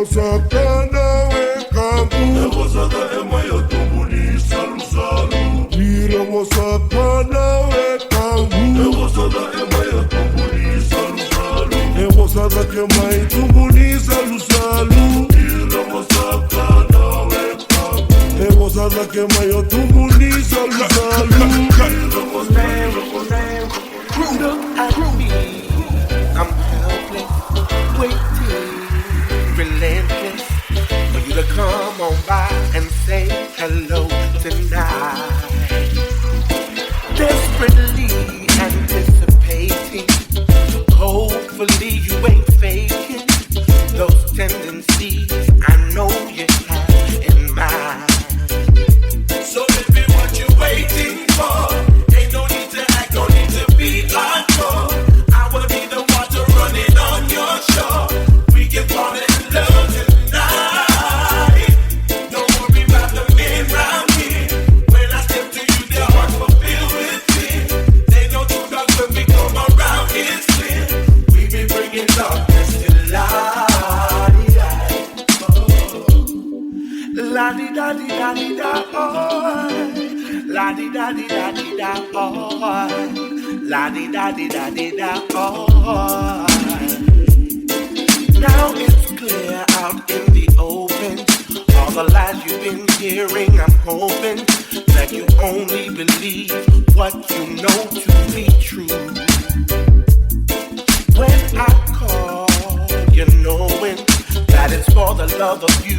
sakana we kangu Ewo saka ema yotumuni salu salu Ewo sakana we kangu Ewo saka ema yotumuni salu salu Ewo saka ema yotumuni salu salu Ewo sakana we kangu Ewo saka ema yotumuni salu salu Look at me, I'm helpless, waiting, relentless for you to come on by and say hello tonight. Desperately anticipating, hopefully you ain't faking those tendencies I know you have in mind. So baby, what you waiting for? Ain't no need to act, no need to be hardcore. I wanna be the water running on your shore. We can fall in love tonight. Don't worry about the men round here. When I step to you, their hearts will fill with fear. They know too dark when we come around here clear. We be bringing darkness to light. La di da di da di da oh, la di da di da di da oh, la di da di da di da oh. Now it's clear out in the open. All the lies you've been hearing, I'm hoping that you only believe what you know to be true. When I call, you knowing that it's for the love of you.